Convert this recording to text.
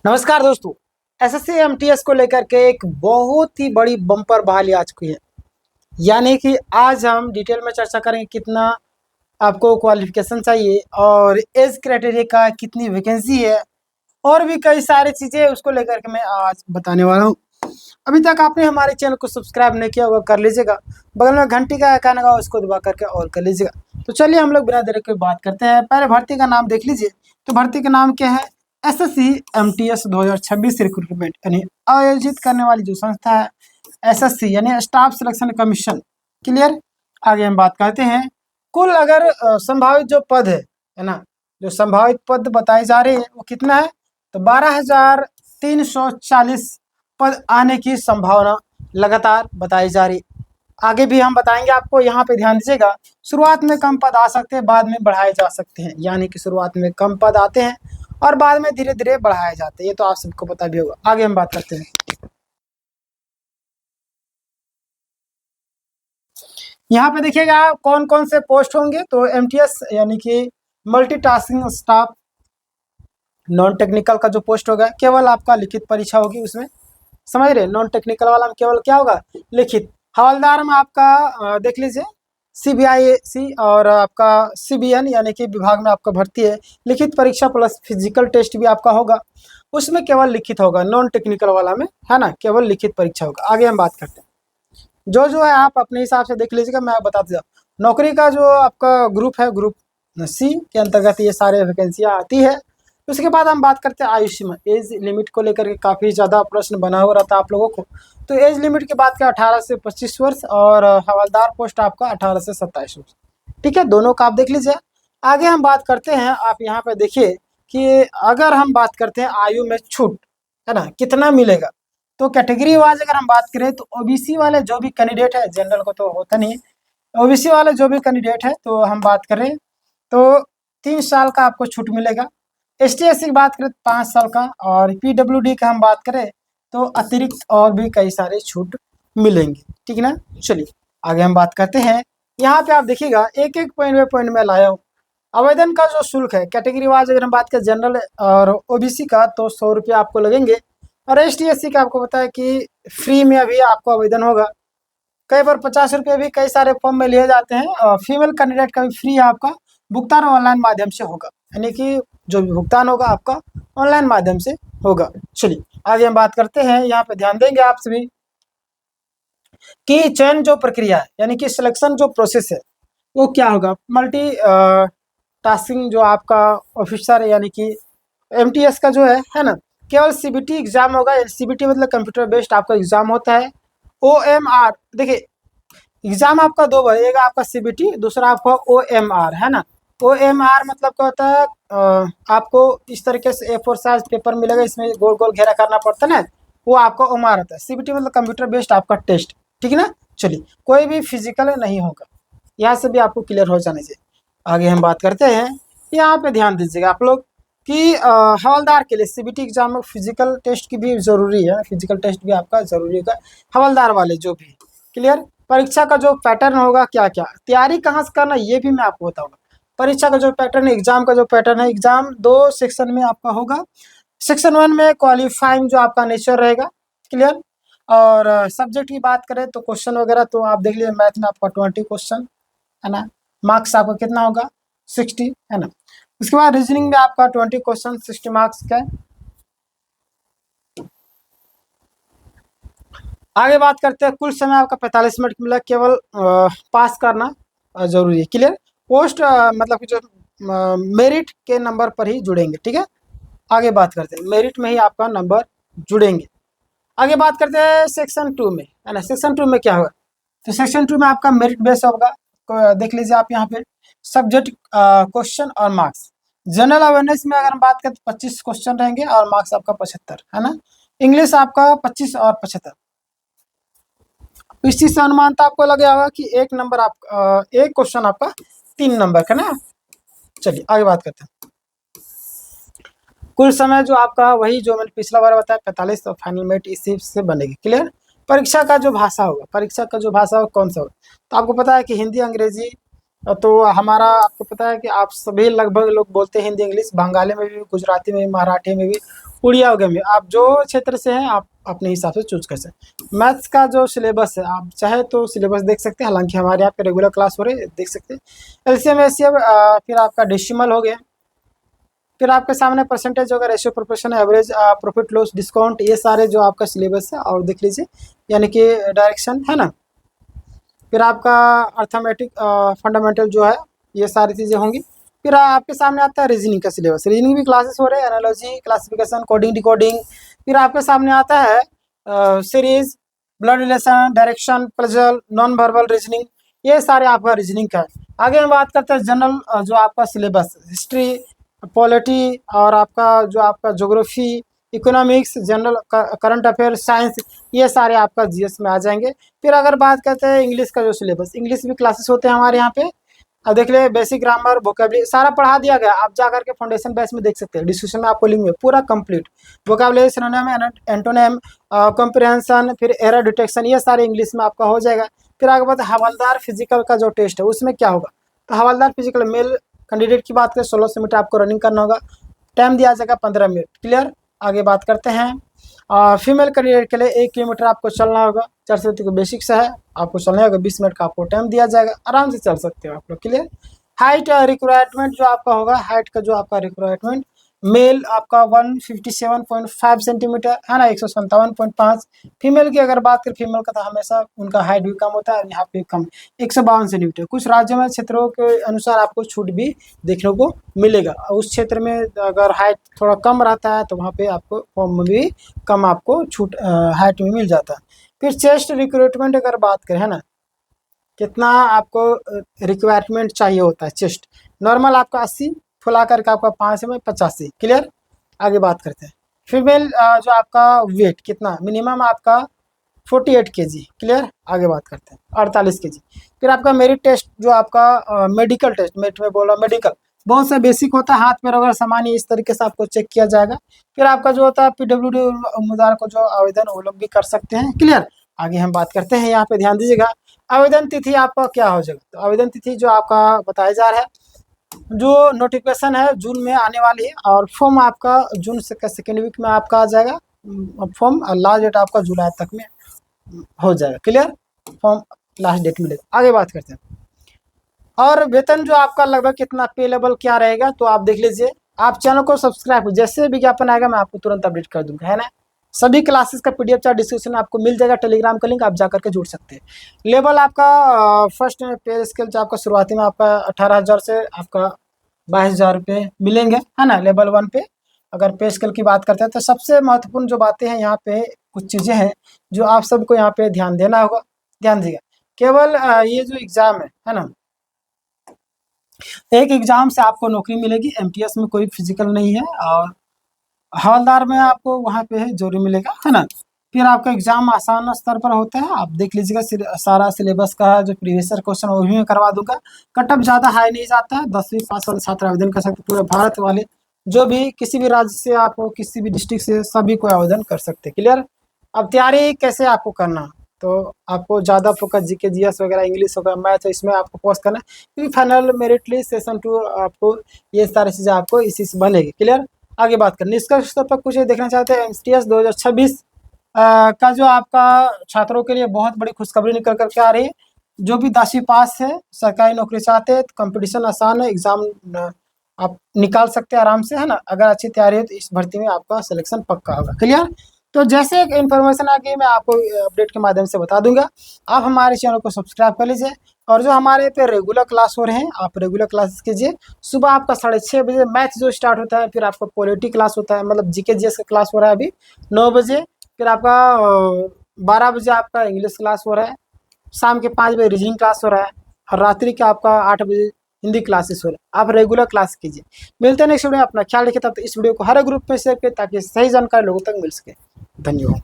नमस्कार दोस्तों। SSC MTS को लेकर के एक बहुत ही बड़ी बम्पर बहाली आ चुकी है। यानी कि आज हम डिटेल में चर्चा करेंगे कितना आपको क्वालिफिकेशन चाहिए और एज क्राइटेरिया का कितनी वैकेंसी है और भी कई सारी चीज़ें उसको लेकर के मैं आज बताने वाला हूँ। अभी तक आपने हमारे चैनल को सब्सक्राइब नहीं किया होगा, कर लीजिएगा। बगल में घंटी का आइकन होगा, उसको दबा करके और कर लीजिएगा। तो चलिए हम लोग बिना देरी के बात करते हैं। पहले भर्ती का नाम देख लीजिए। तो भर्ती का नाम क्या है? एसएससी एमटीएस 2026 रिक्रूटमेंट यानी आयोजित करने वाली जो संस्था है एसएससी यानी स्टाफ सिलेक्शन कमीशन। क्लियर। आगे हम बात करते हैं। कुल अगर संभावित जो पद है ना, जो संभावित पद बताई जा रही है वो कितना है? तो 12,340 पद आने की संभावना लगातार बताई जा रही। आगे भी हम बताएंगे आपको, यहाँ पे ध्यान दीजिएगा। शुरुआत में कम पद आ सकते हैं, बाद में बढ़ाए जा सकते हैं। यानी कि शुरुआत में कम पद आते हैं और बाद में धीरे धीरे बढ़ाए जाते हैं। ये तो आप सबको पता भी होगा। आगे हम बात करते हैं। यहाँ पे देखिएगा कौन कौन से पोस्ट होंगे। तो एमटीएस यानी कि मल्टीटास्किंग स्टाफ नॉन टेक्निकल का जो पोस्ट होगा केवल आपका लिखित परीक्षा होगी उसमें, समझ रहे। नॉन टेक्निकल वाला में केवल क्या होगा? लिखित। हवलदार में आपका देख लीजिए सीबीआईसी और आपका सीबीएन यानी कि विभाग में आपका भर्ती है। लिखित परीक्षा प्लस फिजिकल टेस्ट भी आपका होगा, उसमें केवल लिखित होगा। नॉन टेक्निकल वाला में है ना, केवल लिखित परीक्षा होगा। आगे हम बात करते हैं। जो है आप अपने हिसाब से देख लीजिएगा, मैं बता दूँ। नौकरी का जो आपका ग्रुप है, ग्रुप सी के अंतर्गत ये सारे वैकेंसियाँ आती है। उसके बाद हम बात करते हैं आयु सीमा, एज लिमिट को लेकर के काफ़ी ज़्यादा प्रश्न बना हुआ रहता है आप लोगों को। तो एज लिमिट की बात करें 18 से 25 वर्ष और हवलदार पोस्ट आपका 18 से 27 वर्ष। ठीक है, दोनों का आप देख लीजिए। आगे हम बात करते हैं। आप यहाँ पे देखिए कि अगर हम बात करते हैं आयु में छूट है ना कितना मिलेगा, तो कैटेगरी वाइज अगर हम बात करें तो ओबीसी वाले जो भी कैंडिडेट है, जनरल को तो होता नहीं है, ओबीसी वाले जो भी कैंडिडेट है तो हम बात करें तो 3 साल का आपको छूट मिलेगा। एसटी एससी की बात करें तो 5 साल का, और पीडब्ल्यूडी का हम बात करें तो अतिरिक्त और भी कई सारे छूट मिलेंगे। ठीक है ना। चलिए आगे हम बात करते हैं। यहाँ पे आप देखिएगा एक एक पॉइंट में लाया हूँ। आवेदन का जो शुल्क है कैटेगरी वाइज अगर हम बात करें जनरल और ओबीसी का तो 100 रुपये आपको लगेंगे, और एस टी का आपको पता है कि फ्री में अभी आपको आवेदन होगा। कई बार 50 रुपये भी कई सारे फॉर्म में लिए जाते हैं, और फीमेल कैंडिडेट का भी फ्री आपका भुगतान ऑनलाइन माध्यम से होगा। यानी कि जो भी भुगतान होगा आपका ऑनलाइन माध्यम से होगा। चलिए आगे हम बात करते हैं। यहाँ पे ध्यान देंगे आप सभी कि चयन जो प्रक्रिया है यानी कि सिलेक्शन जो प्रोसेस है वो क्या होगा। मल्टी टास्किंग जो आपका ऑफिसर है यानी कि एमटीएस का जो है ना, केवल सीबीटी एग्जाम होगा। सीबीटी मतलब कंप्यूटर बेस्ड आपका एग्जाम होता है। ओएमआर देखिए एग्जाम आपका दो बार, एक आपका सीबीटी, दूसरा आपका ओएमआर है ना। ओएमआर मतलब क्या होता है? आपको इस तरीके से A4 साइज पेपर मिलेगा, इसमें गोल गोल घेरा करना पड़ता है ना, वो आपका ओएमआर होता है। सीबीटी मतलब कंप्यूटर बेस्ड आपका टेस्ट। ठीक है ना। चलिए कोई भी फिजिकल नहीं होगा, यहाँ से भी आपको क्लियर हो जाने चाहिए। आगे हम बात करते हैं। यहाँ पे ध्यान दीजिएगा आप लोग कि हवलदार के लिए सीबीटी एग्जाम में फिजिकल टेस्ट की भी ज़रूरी है। फिजिकल टेस्ट भी आपका ज़रूरी होगा हवलदार वाले जो भी। क्लियर। परीक्षा का जो पैटर्न होगा, क्या क्या तैयारी कहाँ से करना, ये भी मैं आपको बताऊंगा। परीक्षा का जो पैटर्न है, एग्जाम का जो पैटर्न है, एग्जाम 2 सेक्शन में आपका होगा। सेक्शन 1 में क्वालिफाइंग जो आपका नेचर रहेगा। क्लियर। और सब्जेक्ट की बात करें तो क्वेश्चन वगैरह तो आप देख लीजिए, मैथ में आपका 20 क्वेश्चन है ना। मार्क्स आपका कितना होगा? 60 है ना। उसके बाद रीजनिंग में आपका 20 क्वेश्चन 60 मार्क्स का। आगे बात करते हैं। कुल समय आपका 45 मिनट मिला, केवल पास करना जरूरी है। क्लियर। पोस्ट मतलब कि जो मेरिट के नंबर पर ही जुड़ेंगे। ठीक है। आगे बात करते हैं, मेरिट में ही आपका नंबर जुड़ेंगे। आगे बात करते हैं सेक्शन 2 में है ना। सेक्शन 2 में क्या होगा? तो सेक्शन 2 में आपका मेरिट बेस होगा। देख लीजिए आप यहाँ पे सब्जेक्ट क्वेश्चन और मार्क्स। जनरल अवेयरनेस में अगर हम बात करें तो 25 क्वेश्चन रहेंगे और मार्क्स आपका 75 है ना। इंग्लिश आपका 25 और 75। इस चीज से अनुमान तो आपको लग गया होगा कि एक नंबर आप एक क्वेश्चन आपका 3 नंबर का ना। चलिए आगे बात करते हैं। कुल समय जो आपका वही जो मैंने पिछला बार बताया 45, तो फाइनल मेरिट इसी से बनेगी। क्लियर। परीक्षा का जो भाषा होगा, परीक्षा का जो भाषा होगा कौन सा होगा? तो आपको पता है कि हिंदी अंग्रेजी, तो हमारा आपको पता है कि आप सभी लगभग लोग बोलते हैं हिंदी इंग्लिश, बंगाली में भी, गुजराती में भी, मराठी में भी, उड़िया हो गया में, आप जो क्षेत्र से हैं आप अपने हिसाब से चूज कर सकते। मैथ्स का जो सिलेबस है आप चाहे तो सिलेबस देख सकते हैं, हालांकि हमारे यहाँ पे रेगुलर क्लास हो रहे हैं, देख सकते हैं। एलसीएम एचसीएफ, फिर आपका डेसिमल हो गया, फिर आपके सामने परसेंटेज होगा, ratio proportion, average, profit loss, discount, ये सारे जो आपका सिलेबस है और देख लीजिए, यानी कि डायरेक्शन है ना। फिर आपका अर्थमेटिक फंडामेंटल जो है ये सारी चीज़ें होंगी। फिर आपके सामने आता है रीजनिंग का सिलेबस, रीजनिंग भी क्लासेस हो रहे हैं, एनालॉजी, क्लासिफिकेशन, कोडिंग, डिकोडिंग। फिर आपके सामने आता है series, blood relation, direction, puzzle, non verbal reasoning, ये सारे आपका रीजनिंग का है। आगे हम बात करते हैं जनरल जो आपका सिलेबस, हिस्ट्री, पॉलिटी और आपका जो आपका geography, economics, general current affair, science, ये सारे आपका जीएस में आ जाएंगे। फिर अगर बात करते हैं इंग्लिश का जो सिलेबस, इंग्लिश भी क्लासेस होते हैं हमारे यहाँ पे। अब देख ले, बेसिक ग्रामर, वोकेबलरी सारा पढ़ा दिया गया, आप जा करके फाउंडेशन बैच में देख सकते हैं, डिस्क्रिप्शन में आपको लिंक है पूरा complete. Vocabulary, synonym, antonym, comprehension, फिर एरर डिटेक्शन, ये सारे इंग्लिश में आपका हो जाएगा। फिर आगे बात हवलदार फिजिकल का जो टेस्ट है उसमें क्या होगा, तो हवलदार फिजिकल मेल कैंडिडेट की बात करें 1600 मीटर आपको रनिंग करना होगा, टाइम दिया जाएगा 15 मिनट। क्लियर। आगे बात करते हैं फीमेल कैंडिडेट के लिए 1 किलोमीटर आपको चलना होगा, 4 को बेसिक से है, आपको चलना होगा, 20 मिनट का आपको टाइम दिया जाएगा, आराम से चल सकते हो आप लोग। क्लियर। हाइट रिक्वायरमेंट जो आपका होगा, हाइट का जो आपका रिक्वायरमेंट, मेल आपका 157.5 सेंटीमीटर है ना, 157.5। फीमेल की अगर बात करें, फीमेल का तो हमेशा उनका हाइट भी कम होता है, यहाँ पे कम 152 सेंटीमीटर। कुछ राज्यों में क्षेत्रों के अनुसार आपको छूट भी देखने को मिलेगा, उस क्षेत्र में अगर हाइट थोड़ा कम रहता है तो वहाँ पे आपको फॉर्म में भी कम आपको छूट हाइट में मिल जाता है। फिर चेस्ट रिक्रूटमेंट अगर बात करें, है ना, कितना आपको रिक्वायरमेंट चाहिए होता है चेस्ट, नॉर्मल आपका 80, फुला करके आपका 5 में 85। क्लियर। आगे बात करते हैं फीमेल जो आपका वेट कितना, मिनिमम आपका 48 kg। क्लियर। आगे बात करते हैं 48 kg। फिर आपका मेरिट टेस्ट जो आपका मेडिकल टेस्ट, मेट में बोला मेडिकल, बहुत सा बेसिक होता है, हाथ पैर वगैरह सामान्य इस तरीके से आपको चेक किया जाएगा। फिर आपका जो होता है PWD उम्मीदवार को जो आवेदन वो लोग भी कर सकते हैं। क्लियर। आगे हम बात करते हैं, यहाँ पे ध्यान दीजिएगा, आवेदन तिथि आपका क्या हो जाएगा, तो आवेदन तिथि जो आपका बताया जा रहा है, जो नोटिफिकेशन है जून में आने वाली है, और फॉर्म आपका जून से सेकेंड वीक में आपका आ जाएगा फॉर्म, लास्ट डेट आपका जुलाई तक में हो जाएगा। क्लियर। फॉर्म लास्ट डेट मिलेगा। आगे बात करते हैं, और वेतन जो आपका लगभग कितना पे लेवल क्या रहेगा, तो आप देख लीजिए, आप चैनल को सब्सक्राइब, जैसे विज्ञापन आएगा मैं आपको तुरंत अपडेट कर दूंगा, है ना। सभी क्लासेस का PDF चार्ट डिस्क्रिप्शन में आपको मिल जाएगा, टेलीग्राम का लिंक आप जाकर के जुड़ सकते हैं। लेवल आपका फर्स्ट पे स्केल जो आपका शुरुआती में आपका 18,000 से आपका 22,000 रुपये मिलेंगे, है ना, लेवल 1 पे। अगर पे स्केल की बात करते हैं तो सबसे महत्वपूर्ण जो बातें हैं यहाँ पे, कुछ चीज़ें हैं जो आप सबको यहाँ पे ध्यान देना होगा, ध्यान दीजिएगा। केवल ये जो एग्ज़ाम है ना, एक एग्जाम से आपको नौकरी मिलेगी, MTS में कोई फिजिकल नहीं है, और हवलदार में आपको वहाँ पे है जोरी मिलेगा, है ना। फिर आपका एग्जाम आसान स्तर पर होता है, आप देख लीजिएगा, सारा सिलेबस का जो प्रीवियस ईयर क्वेश्चन वो भी मैं करवा दूंगा। कटअप ज़्यादा हाई नहीं जाता है, 10वीं पास वाले छात्र आवेदन कर सकते, पूरे भारत वाले जो भी किसी भी राज्य से आप हो, किसी भी डिस्ट्रिक्ट से, सभी को आवेदन कर सकते। क्लियर। अब तैयारी कैसे आपको करना, तो आपको ज़्यादा फोकस GK GS वगैरह, इंग्लिश वगैरह, मैथ, इसमें आपको फोकस करना है, क्योंकि फाइनल मेरिट लिस्ट सेशन 2 आपको ये सारी चीज़ें आपको इसी से बनेगी। क्लियर। आगे बात करें निष्कर्ष स्तर पर, कुछ ये देखना चाहते हैं, MTS 2026 का जो आपका छात्रों के लिए बहुत बड़ी खुशखबरी निकल करके आ रही है। जो भी 10वीं पास है, सरकारी नौकरी चाहते हैं, तो कंपटीशन आसान है, एग्जाम आप निकाल सकते हैं आराम से, है ना। अगर अच्छी तैयारी है तो इस भर्ती में आपका सिलेक्शन पक्का होगा। क्लियर। तो जैसे एक इन्फॉर्मेशन आ गई मैं आपको अपडेट के माध्यम से बता दूंगा। आप हमारे चैनल को सब्सक्राइब कर लीजिए, और जो हमारे पे रेगुलर क्लास हो रहे हैं आप रेगुलर क्लासेस कीजिए। सुबह आपका 6:30 बजे मैथ जो स्टार्ट होता है, फिर आपका पॉलिटी क्लास होता है, मतलब GK GS का क्लास हो रहा है अभी 9 बजे। फिर आपका 12 बजे आपका इंग्लिश क्लास हो रहा है, शाम के 5 बजे रीजनिंग क्लास हो रहा है, और रात्रि के आपका 8 बजे हिंदी क्लासेस हो रहा है। आप रेगुलर क्लास कीजिए। मिलते हैं नेक्स्ट वीडियो में, अपना ख्याल रखिए। तब तक इस वीडियो को हर ग्रुप में शेयर करें ताकि सही जानकारी लोगों तक मिल सके। धन्यवाद।